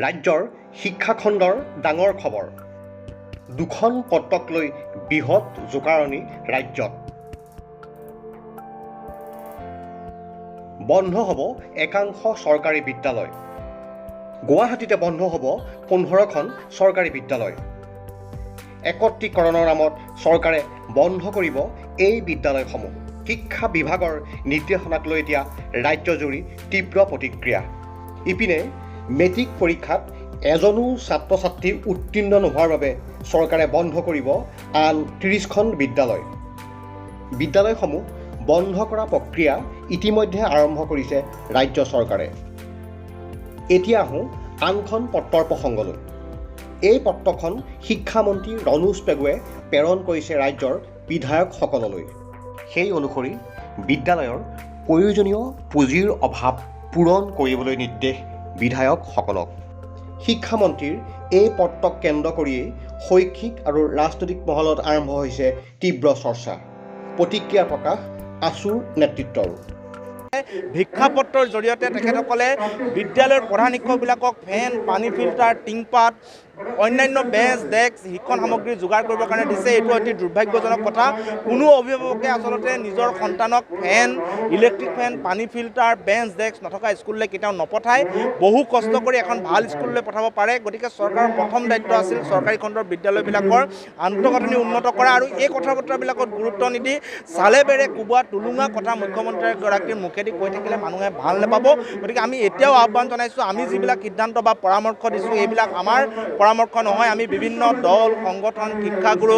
ৰাজ্যৰ শিক্ষাখণ্ডৰ ডাঙৰ খবৰ। দুখন পত্ৰক লৈ বৃহৎ জোকাৰণি ৰাজ্যত। বন্ধ হ'ব একাংশ চৰকাৰী বিদ্যালয়। গুৱাহাটীতে বন্ধ হ'ব 15খন চৰকাৰী বিদ্যালয়। একত্ৰীকৰণৰ নামত চৰকাৰে বন্ধ কৰিব এই বিদ্যালয়সমূহ। শিক্ষা বিভাগৰ নিৰ্দেশনাক লৈ এতিয়া ৰাজ্যজুৰি তীব্ৰ প্ৰতিক্ৰিয়া। ইপিনে মেট্ৰিক পৰীক্ষাত এজনো ছাত্ৰ ছাত্ৰী উত্তীৰ্ণ নোহোৱাৰ বাবে চৰকাৰে বন্ধ কৰিব আন 30খন বিদ্যালয়। বিদ্যালয়সমূহ বন্ধ কৰা প্ৰক্ৰিয়া ইতিমধ্যে আৰম্ভ কৰিছে ৰাজ্য চৰকাৰে। এতিয়া আহোঁ আনখন পত্ৰৰ প্ৰসংগলৈ। এই পত্ৰখন শিক্ষামন্ত্ৰী ৰণোজ পেগুৱে প্ৰেৰণ কৰিছে ৰাজ্যৰ বিধায়কসকললৈ। সেই অনুসৰি বিদ্যালয়ৰ প্ৰয়োজনীয় পুঁজিৰ অভাৱ পূৰণ কৰিবলৈ নিৰ্দেশ বিধায়কসকলক। শিক্ষামন্ত্ৰীৰ এই পত্ৰক কেন্দ্ৰ কৰিয়েই শৈক্ষিক আৰু ৰাজনৈতিক মহলত আৰম্ভ হৈছে তীব্ৰ চৰ্চা। প্ৰতিক্ৰিয়া প্ৰকাশ আছুৰ নেতৃত্বৰো। ভিক্ষাপত্ৰৰ জৰিয়তে তেখেতসকলে বিদ্যালয়ৰ প্ৰধান শিক্ষকবিলাকক ফেন, পানী ফিল্টাৰ, টিংপাত, অন্যান্য বেঞ্চ, ডেস্ক, শিক্ষণ সামগ্ৰী যোগাৰ কৰিবৰ কাৰণে দিছে। এইটো অতি দুৰ্ভাগ্যজনক কথা। কোনো অভিভাৱকে আচলতে নিজৰ সন্তানক ফেন, ইলেক্ট্ৰিক ফেন, পানী ফিল্টাৰ, বেঞ্চ, ডেস্ক নথকা স্কুললৈ কেতিয়াও নপঠায়। বহু কষ্ট কৰি এখন ভাল স্কুললৈ পঠাব পাৰে। গতিকে চৰকাৰৰ প্ৰথম দায়িত্ব আছিল চৰকাৰী খণ্ডৰ বিদ্যালয়বিলাকৰ আন্তঃগাঁথনি উন্নত কৰা আৰু এই কথা বতৰাবিলাকত গুৰুত্ব নিদি চালে বেৰে কোবোৱা টুলুঙা কথা মুখ্যমন্ত্ৰীগৰাকীৰ মুখেদি কৈ থাকিলে মানুহে ভাল নাপাব। গতিকে আমি এতিয়াও আহ্বান জনাইছোঁ, আমি যিবিলাক সিদ্ধান্ত বা পৰামৰ্শ দিছোঁ এইবিলাক আমাৰ পৰামৰ্শ নহয়। আমি বিভিন্ন দল, সংগঠন, শিক্ষাগুৰু,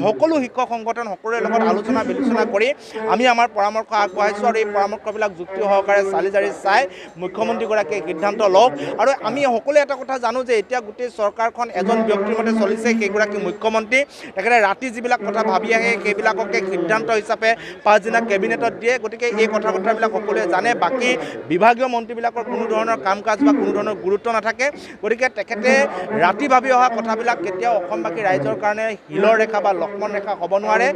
সকলো শিক্ষক সংগঠন সকলোৰে লগত আলোচনা বিলোচনা কৰি আমি আমাৰ পৰামৰ্শ আগবঢ়াইছোঁ আৰু এই পৰামৰ্শবিলাক যুক্তি সহকাৰে চালি জাৰি চাই মুখ্যমন্ত্ৰীগৰাকীয়ে সিদ্ধান্ত লওক। আৰু আমি সকলোৱে এটা কথা জানো যে এতিয়া গোটেই চৰকাৰখন এজন ব্যক্তিৰ মতে চলিছে, সেইগৰাকী মুখ্যমন্ত্ৰী। তেখেতে ৰাতি যিবিলাক কথা ভাবি আহে সেইবিলাককে সিদ্ধান্ত হিচাপে পাছদিনা কেবিনেটত দিয়ে। গতিকে এই কথা বতৰাবিলাক সকলোৱে জানে। বাকী বিভাগীয় মন্ত্ৰীবিলাকৰ কোনো ধৰণৰ কাম কাজ বা কোনো ধৰণৰ গুৰুত্ব নাথাকে। গতিকে তেখেতে ৰাতি ভাবি অহা কথাবিলাক কেতিয়াও অসমবাসী ৰাইজৰ কাৰণে শিলৰ ৰেখা বা লক্ষ্মণ ৰেখা হ'ব নোৱাৰে।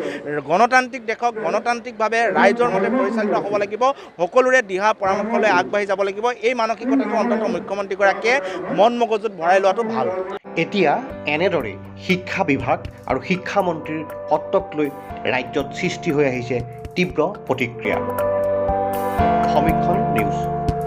গণতান্ত্ৰিক দেশক গণতান্ত্ৰিকভাৱে ৰাইজৰ মতে পৰিচালিত হ'ব লাগিব। সকলোৰে দিহা পৰামৰ্শলৈ আগবাঢ়ি যাব লাগিব। এই মানসিকতাটো অন্ততঃ মুখ্যমন্ত্ৰীগৰাকীয়ে মন মগজুত ভৰাই লোৱাটো ভাল। এতিয়া এনেদৰে শিক্ষা বিভাগ আৰু শিক্ষামন্ত্ৰীৰ পত্ৰক লৈ ৰাজ্যত সৃষ্টি হৈ আহিছে তীব্ৰ প্ৰতিক্ৰিয়া। সমীক্ষণ নিউজ।